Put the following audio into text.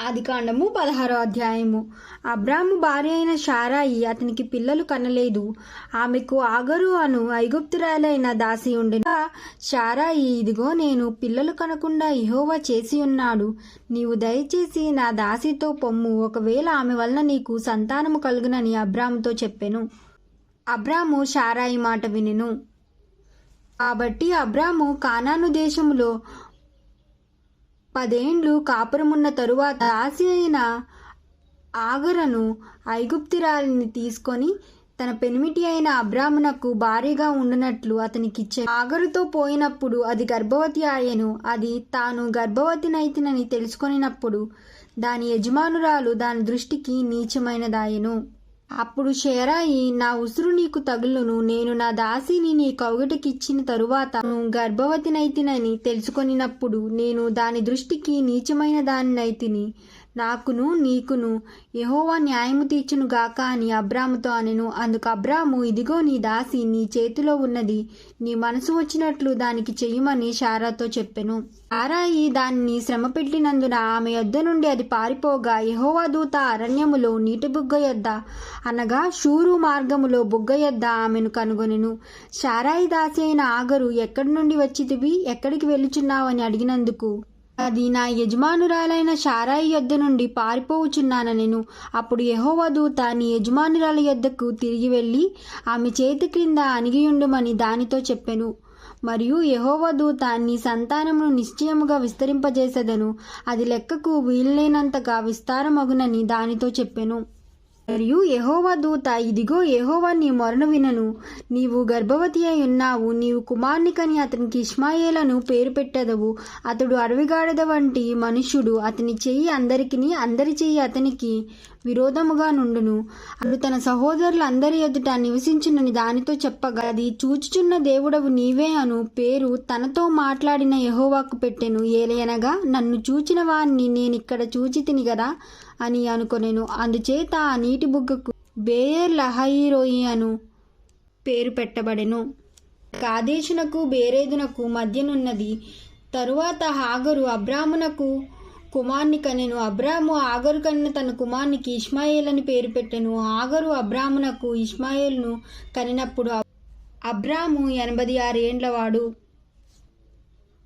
ఆదికాండము 16వ అధ్యాయము. అబ్రాము భార్య అయిన శారాయి అతనికి పిల్లలు కనలేదు. ఆమెకు ఆగరు అను ఐగుప్తురాలైన దాసి ఉండెను. శారాయి, ఇదిగో నేను పిల్లలు కనకుండా యెహోవా చేసి ఉన్నాడు. నీవు దయచేసి నా దాసితో పొమ్ము, ఒకవేళ ఆమె వలన నీకు సంతానము కలుగునని అబ్రాముతో చెప్పెను. అబ్రాము శారాయి మాట వినెను. కాబట్టి అబ్రాము కానాను దేశములో 10 ఏండ్లు కాపురమున్న తరువాత దాసి అయిన ఆగరును ఐగుప్తురాలిని తీసుకొని తన పెనిమిటి అయిన అబ్రామునకు భార్యగా ఉండునట్లు అతనికిచ్చెను. ఆగరుతో పోయినప్పుడు అది గర్భవతి ఆయెను. అది తాను గర్భవతినైతినని తెలుసుకొనినప్పుడు దాని యజమానురాలు దాని దృష్టికి నీచమైనదాయెను. అప్పుడు శారాయి, నా ఉసురు నీకు తగులును, నేను నా దాసిని నీ కౌగిటకిచ్చిన తరువాత గర్భవతినైతినని తెలుసుకొనినప్పుడు నేను దాని దృష్టికి నీచమైన దానినైతిని. నాకును నీకును యెహోవా న్యాయము తీర్చును గాక అని అబ్రాముతో అనెను. అందుకు అబ్రాము, ఇదిగో నీ దాసి నీ చేతిలో ఉన్నది, నీ మనసు వచ్చినట్లు దానికి చెయ్యమని శారాతో చెప్పెను. శారాయి దానిని శ్రమ పెట్టినందున ఆమె యొద్ద నుండి అది పారిపోగా యెహోవా దూత అరణ్యములో నీటి బుగ్గ యొద్ద అనగా షూరు మార్గములో బుగ్గ యొద్ద ఆమెను కనుగొనెను. శారాయి దాసి అయిన ఆగరు, ఎక్కడి నుండి వచ్చితివి, ఎక్కడికి వెళ్ళుచున్నావని అడిగినందుకు అది నా యజమానురాలైన శారాయి యొద్ద నుండి పారిపోవుచున్నానెను. అప్పుడు యెహోవా దూత, నీ యజమానురాలి యొద్దకు తిరిగి వెళ్ళి ఆమె చేతి క్రింద అణిగియుండుమని దానితో చెప్పెను. మరియు యెహోవా దూత, నీ సంతానమును నిశ్చయముగా విస్తరింపజేసెదను, అది లెక్కకు వీలులేనంతగా విస్తారమగునని దానితో చెప్పెను. మరియు యెహోవా దూత, ఇదిగో యెహోవా నీ మొరను వినను, నీవు గర్భవతి అయి ఉన్నావు, నీవు కుమారుని కని అతనికి ఇష్మాయేలను పేరు పెట్టెదవు. అతడు అడవిగాడిద వంటి మనుష్యుడు, అతని చెయ్యి అందరికిని, అందరి చెయ్యి అతనికి విరోధముగా నుండును. అతడు తన సహోదరులందరి ఎదుట నివసించునని దానితో చెప్పగా అది చూచుచున్న దేవుడవు నీవే అను పేరు తనతో మాట్లాడిన యెహోవాకు పెట్టెను. ఏలయనగా నన్ను చూచిన వారిని నేనిక్కడ చూచితిని గదా అని అనుకొనెను. అందుచేత ఆ నీటి బుగ్గకు బేయేర్ లహాయిరోయి అను పేరు పెట్టబడెను. కాదేశునకు బేరేదునకు మధ్యనున్నది. తరువాత హాగరు అబ్రామునకు కుమార్ని కనెను. అబ్రాము ఆగరు కన్న తన కుమార్నికి ఇష్మాయేల్ అని పేరు పెట్టెను. ఆగరు అబ్రామునకు ఇష్మాయేలును కనినప్పుడు అబ్రాము 86 ఏండ్లవాడు.